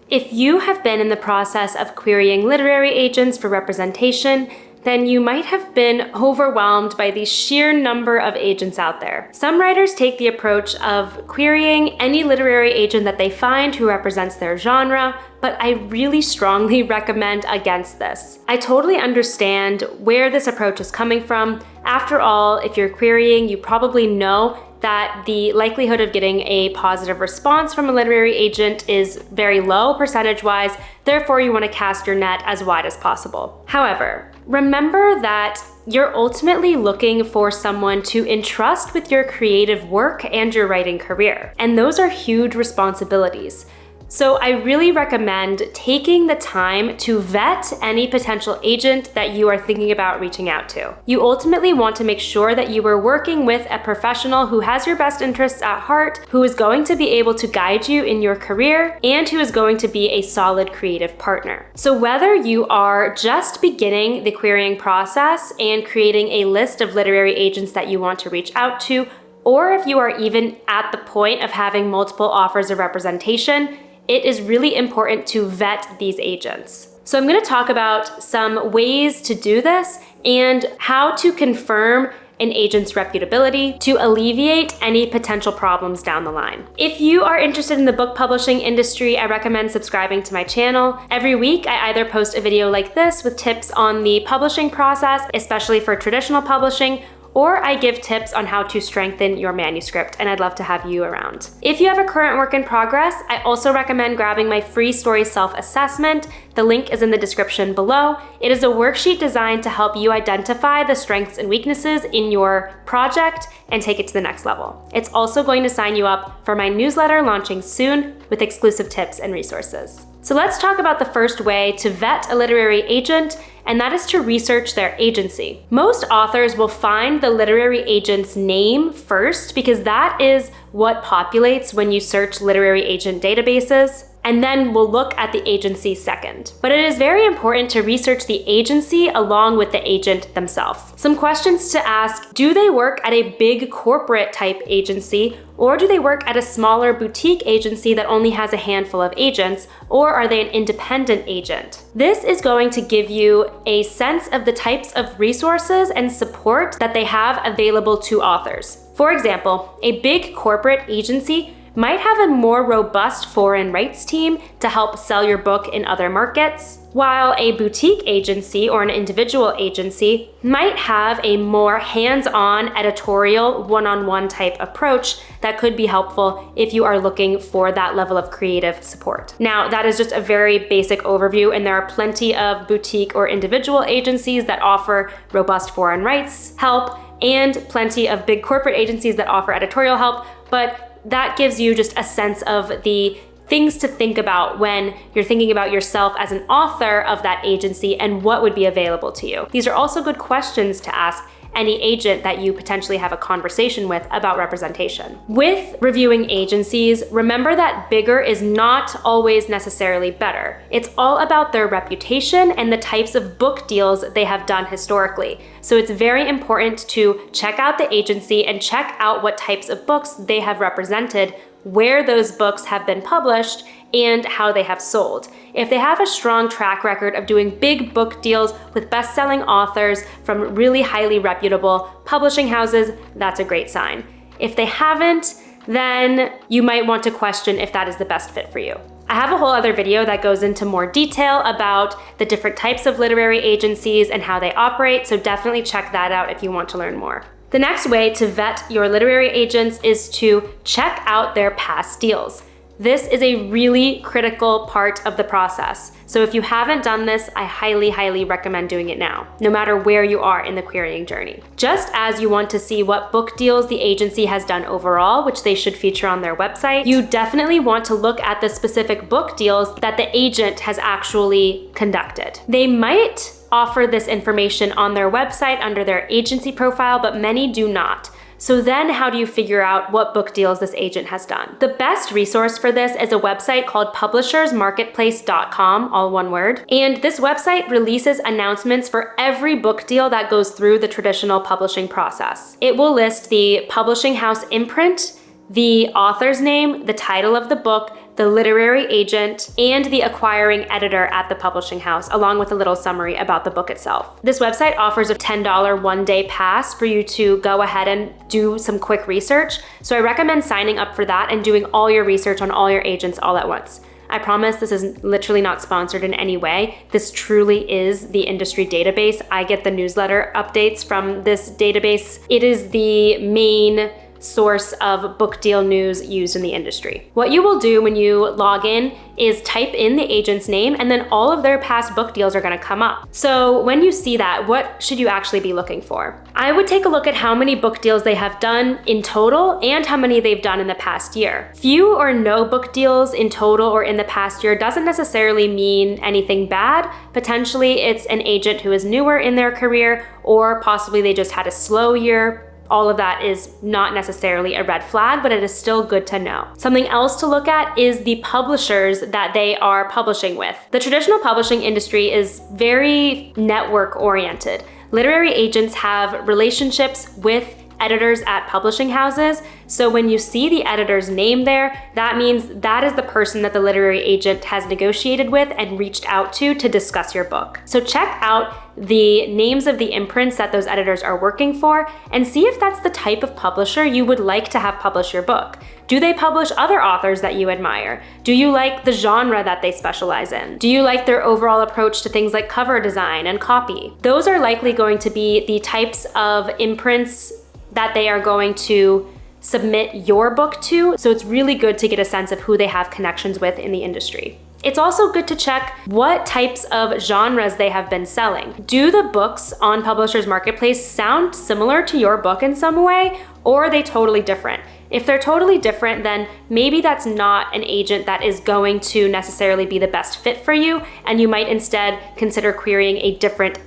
If you have been in the process of querying literary agents for representation, then you might have been overwhelmed by the sheer number of agents out there. Some writers take the approach of querying any literary agent that they find who represents their genre, but I really strongly recommend against this. I totally understand where this approach is coming from. After all, if you're querying, you probably know that the likelihood of getting a positive response from a literary agent is very low percentage-wise, therefore you want to cast your net as wide as possible. However, remember that you're ultimately looking for someone to entrust with your creative work and your writing career, and those are huge responsibilities. So I really recommend taking the time to vet any potential agent that you are thinking about reaching out to. You ultimately want to make sure that you are working with a professional who has your best interests at heart, who is going to be able to guide you in your career, and who is going to be a solid creative partner. So whether you are just beginning the querying process and creating a list of literary agents that you want to reach out to, or if you are even at the point of having multiple offers of representation, it is really important to vet these agents. So I'm going to talk about some ways to do this and how to confirm an agent's reputability to alleviate any potential problems down the line. If you are interested in the book publishing industry, I recommend subscribing to my channel. Every week, I either post a video like this with tips on the publishing process, especially for traditional publishing, or I give tips on how to strengthen your manuscript, and I'd love to have you around. If you have a current work in progress, I also recommend grabbing my free story self-assessment. The link is in the description below. It is a worksheet designed to help you identify the strengths and weaknesses in your project and take it to the next level. It's also going to sign you up for my newsletter launching soon with exclusive tips and resources. So let's talk about the first way to vet a literary agent, and that is to research their agency. Most authors will find the literary agent's name first because that is what populates when you search literary agent databases, and then we'll look at the agency second. But it is very important to research the agency along with the agent themselves. Some questions to ask: do they work at a big corporate type agency, or do they work at a smaller boutique agency that only has a handful of agents, or are they an independent agent? This is going to give you a sense of the types of resources and support that they have available to authors. For example, a big corporate agency might have a more robust foreign rights team to help sell your book in other markets, while a boutique agency or an individual agency might have a more hands-on editorial one-on-one type approach that could be helpful if you are looking for that level of creative support. Now, that is just a very basic overview, and there are plenty of boutique or individual agencies that offer robust foreign rights help and plenty of big corporate agencies that offer editorial help, but that gives you just a sense of the things to think about when you're thinking about yourself as an author of that agency and what would be available to you. These are also good questions to ask any agent that you potentially have a conversation with about representation. With reviewing agencies, remember that bigger is not always necessarily better. It's all about their reputation and the types of book deals they have done historically. So it's very important to check out the agency and check out what types of books they have represented, where those books have been published, and how they have sold. If they have a strong track record of doing big book deals with best-selling authors from really highly reputable publishing houses, that's a great sign. If they haven't, then you might want to question if that is the best fit for you. I have a whole other video that goes into more detail about the different types of literary agencies and how they operate, so definitely check that out if you want to learn more. The next way to vet your literary agents is to check out their past deals. This is a really critical part of the process. So if you haven't done this, I highly, highly recommend doing it now, no matter where you are in the querying journey. Just as you want to see what book deals the agency has done overall, which they should feature on their website, you definitely want to look at the specific book deals that the agent has actually conducted. They might offer this information on their website under their agency profile, but many do not. So then how do you figure out what book deals this agent has done? The best resource for this is a website called publishersmarketplace.com, all one word. And this website releases announcements for every book deal that goes through the traditional publishing process. It will list the publishing house imprint, the author's name, the title of the book, the literary agent, and the acquiring editor at the publishing house, along with a little summary about the book itself. This website offers a $10 one-day pass for you to go ahead and do some quick research. So I recommend signing up for that and doing all your research on all your agents all at once. I promise this is literally not sponsored in any way. This truly is the industry database. I get the newsletter updates from this database. It is the main source of book deal news used in the industry. What you will do when you log in is type in the agent's name, and then all of their past book deals are gonna come up. So when you see that, what should you actually be looking for? I would take a look at how many book deals they have done in total and how many they've done in the past year. Few or no book deals in total or in the past year doesn't necessarily mean anything bad. Potentially it's an agent who is newer in their career, or possibly they just had a slow year. All of that is not necessarily a red flag, but it is still good to know. Something else to look at is the publishers that they are publishing with. The traditional publishing industry is very network oriented. Literary agents have relationships with editors at publishing houses. So when you see the editor's name there, that means that is the person that the literary agent has negotiated with and reached out to discuss your book. So check out the names of the imprints that those editors are working for and see if that's the type of publisher you would like to have publish your book. Do they publish other authors that you admire? Do you like the genre that they specialize in? Do you like their overall approach to things like cover design and copy? Those are likely going to be the types of imprints that they are going to submit your book to. So it's really good to get a sense of who they have connections with in the industry. It's also good to check what types of genres they have been selling. Do the books on Publishers Marketplace sound similar to your book in some way, or are they totally different? If they're totally different, then maybe that's not an agent that is going to necessarily be the best fit for you, and you might instead consider querying a different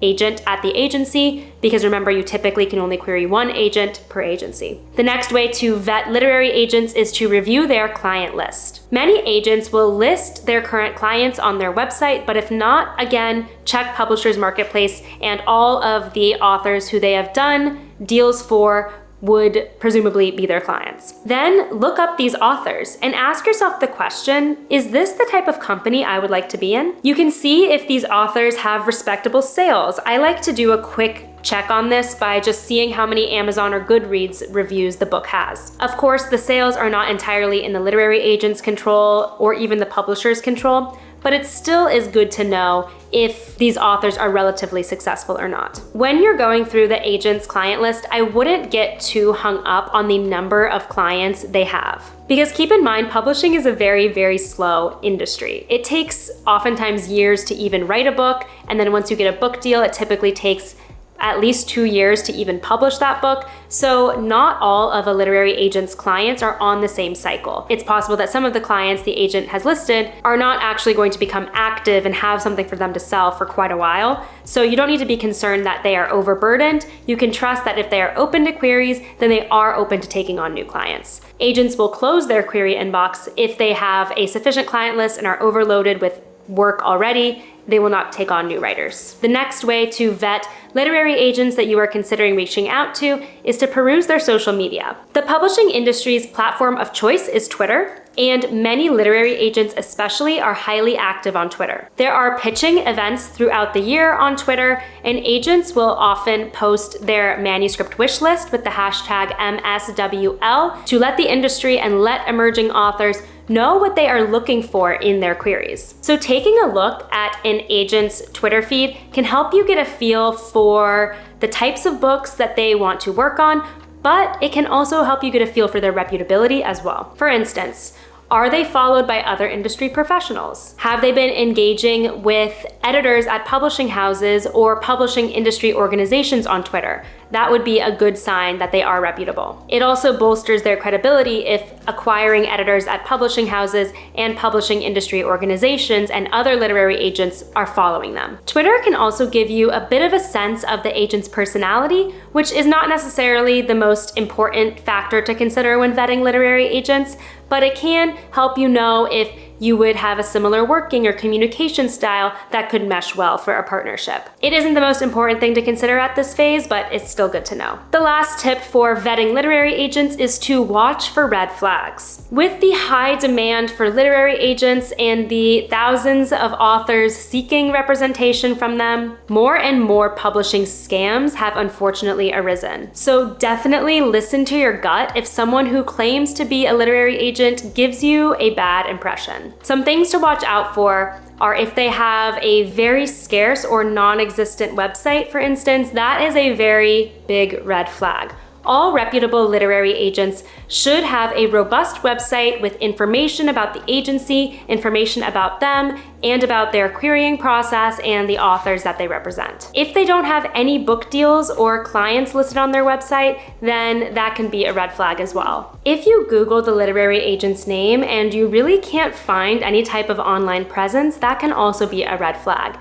agent at the agency, because remember, you typically can only query one agent per agency. The next way to vet literary agents is to review their client list. Many agents will list their current clients on their website, but if not, again, check Publishers Marketplace, and all of the authors who they have done deals for would presumably be their clients. Then look up these authors and ask yourself the question, is this the type of company I would like to be in? You can see if these authors have respectable sales. I like to do a quick check on this by just seeing how many Amazon or Goodreads reviews the book has. Of course, the sales are not entirely in the literary agent's control or even the publisher's control, but it still is good to know if these authors are relatively successful or not. When you're going through the agent's client list, I wouldn't get too hung up on the number of clients they have. Because keep in mind, publishing is a very, very slow industry. It takes oftentimes years to even write a book, and then once you get a book deal, it typically takes at least 2 years to even publish that book. So not all of a literary agent's clients are on the same cycle. It's possible that some of the clients the agent has listed are not actually going to become active and have something for them to sell for quite a while. So you don't need to be concerned that they are overburdened. You can trust that if they are open to queries, then they are open to taking on new clients. Agents will close their query inbox if they have a sufficient client list and are overloaded with work already. They will not take on new writers. The next way to vet literary agents that you are considering reaching out to is to peruse their social media. The publishing industry's platform of choice is Twitter, and many literary agents especially are highly active on Twitter. There are pitching events throughout the year on Twitter, and agents will often post their manuscript wish list with the hashtag MSWL to let the industry and let emerging authors know what they are looking for in their queries. So taking a look at an agent's Twitter feed can help you get a feel for the types of books that they want to work on, but it can also help you get a feel for their reputability as well. For instance, are they followed by other industry professionals? Have they been engaging with editors at publishing houses or publishing industry organizations on Twitter? That would be a good sign that they are reputable. It also bolsters their credibility if acquiring editors at publishing houses and publishing industry organizations and other literary agents are following them. Twitter can also give you a bit of a sense of the agent's personality, which is not necessarily the most important factor to consider when vetting literary agents, but it can help you know if you would have a similar working or communication style that could mesh well for a partnership. It isn't the most important thing to consider at this phase, but it's still good to know. The last tip for vetting literary agents is to watch for red flags. With the high demand for literary agents and the thousands of authors seeking representation from them, more and more publishing scams have unfortunately arisen. So definitely listen to your gut if someone who claims to be a literary agent gives you a bad impression. Some things to watch out for are if they have a very scarce or non-existent website, for instance. That is a very big red flag. All reputable literary agents should have a robust website with information about the agency, information about them, and about their querying process and the authors that they represent. If they don't have any book deals or clients listed on their website, then that can be a red flag as well. If you Google the literary agent's name and you really can't find any type of online presence, that can also be a red flag.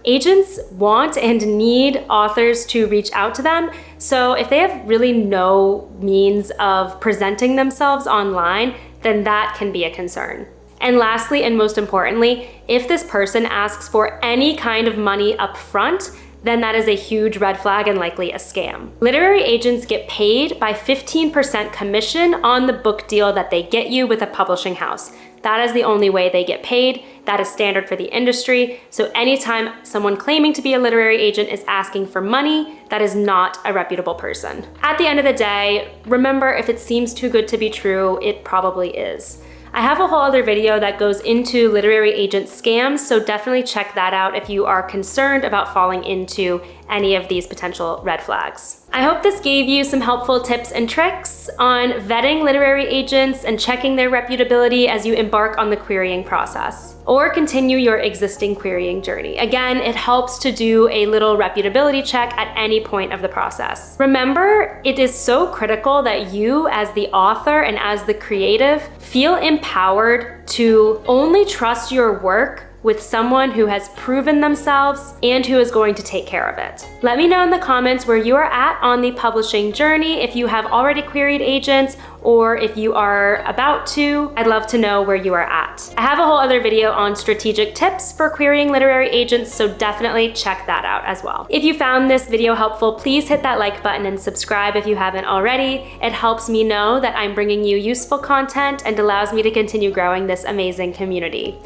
Agents want and need authors to reach out to them, so if they have really no means of presenting themselves online, then that can be a concern. And lastly, and most importantly, if this person asks for any kind of money up front, then that is a huge red flag and likely a scam. Literary agents get paid by 15% commission on the book deal that they get you with a publishing house. That is the only way they get paid. That is standard for the industry. So anytime someone claiming to be a literary agent is asking for money, that is not a reputable person. At the end of the day, remember, if it seems too good to be true, it probably is. I have a whole other video that goes into literary agent scams, so definitely check that out if you are concerned about falling into any of these potential red flags. I hope this gave you some helpful tips and tricks on vetting literary agents and checking their reputability as you embark on the querying process or continue your existing querying journey. Again, it helps to do a little reputability check at any point of the process. Remember, it is so critical that you as the author and as the creative feel empowered to only trust your work with someone who has proven themselves and who is going to take care of it. Let me know in the comments where you are at on the publishing journey, if you have already queried agents or if you are about to. I'd love to know where you are at. I have a whole other video on strategic tips for querying literary agents, so definitely check that out as well. If you found this video helpful, please hit that like button and subscribe if you haven't already. It helps me know that I'm bringing you useful content and allows me to continue growing this amazing community.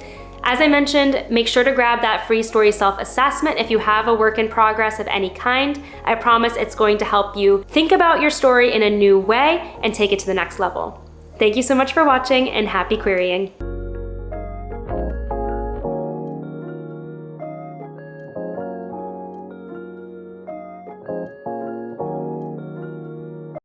As I mentioned, make sure to grab that free story self-assessment if you have a work in progress of any kind. I promise it's going to help you think about your story in a new way and take it to the next level. Thank you so much for watching and happy querying.